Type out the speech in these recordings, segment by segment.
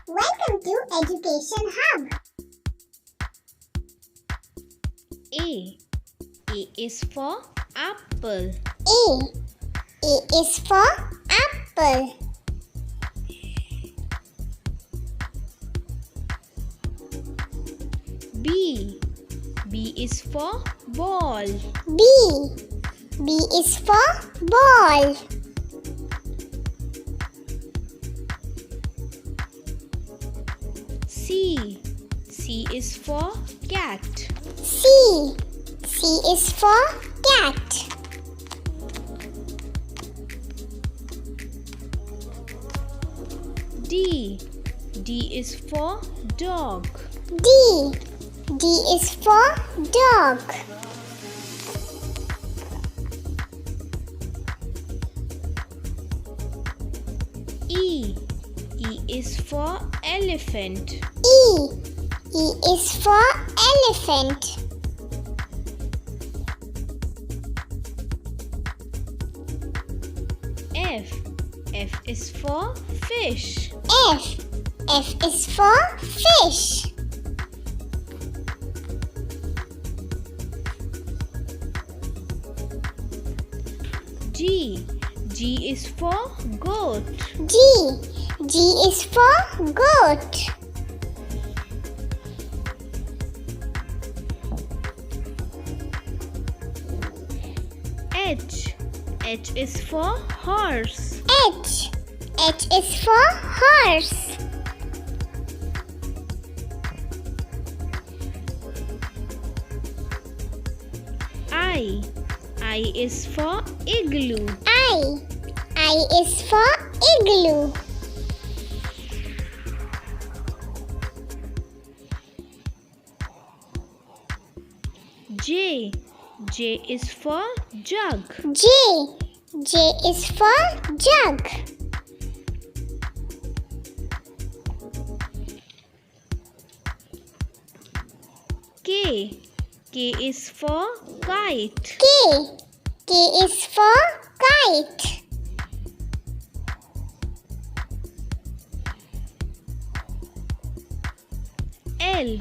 Welcome to Education Hub. A. A is for apple. A. A is for apple. B. B is for ball. B. B is for ball. C. C is for cat. C. C is for cat. D. D is for dog. D. D is for dog. E. E is for elephant. E. E is for elephant. F. F is for fish. F. F is for fish. G. G is for goat. G. G is for goat. H. H is for horse. H. H is for horse. I. I is for igloo. I. I is for igloo. J. J is for jug. J. J is for jug. K. K is for kite. K. K is for kite. L.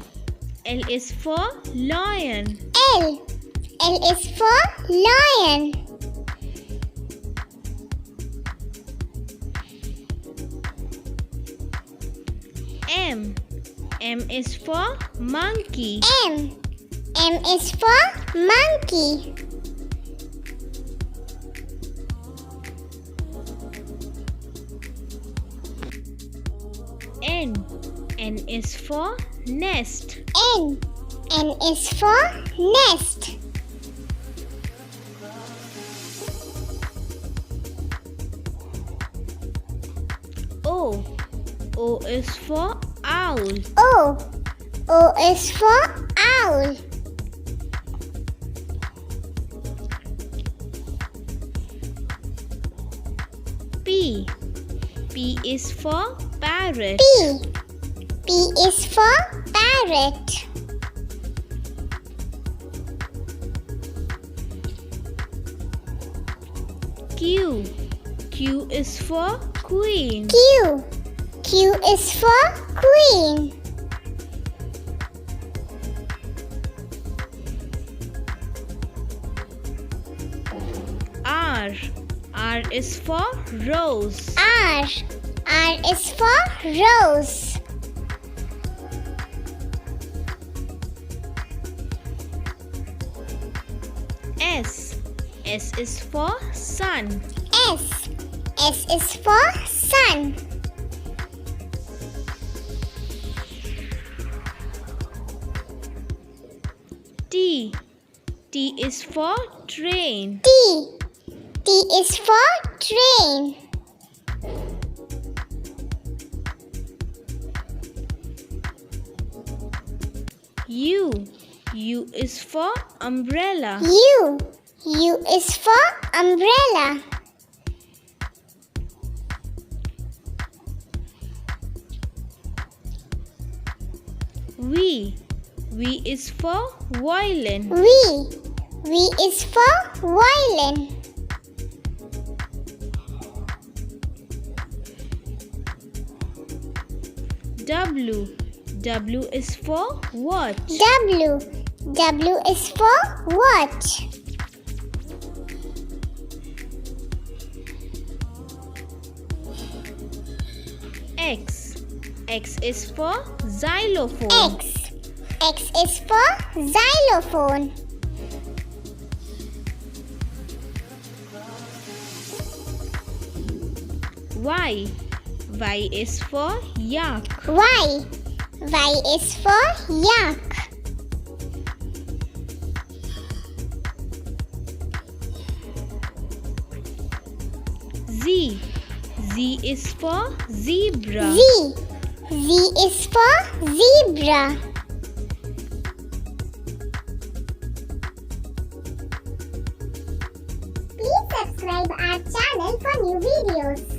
L is for lion. L. L is for lion. M. M is for monkey. M. M is for monkey. N. N is for nest. N. N is for nest. O. O is for owl. O. O is for owl. P. P is for parrot. P. P is for parrot. Q. Q is for queen. Q. Q is for queen. R. R is for rose. R. R is for rose. S. S is for sun. S. S is for sun. T. T is for train. T. T is for train. U. U is for umbrella. U. U is for umbrella. V. V is for violin. V. V is for violin. W. W is for watch. W. W is for watch. X. X is for xylophone. X. X is for xylophone. Y. Y is for yak. Y. Y is for yak. Z. Z is for zebra. Z. Z is for zebra. Please subscribe our channel for new videos.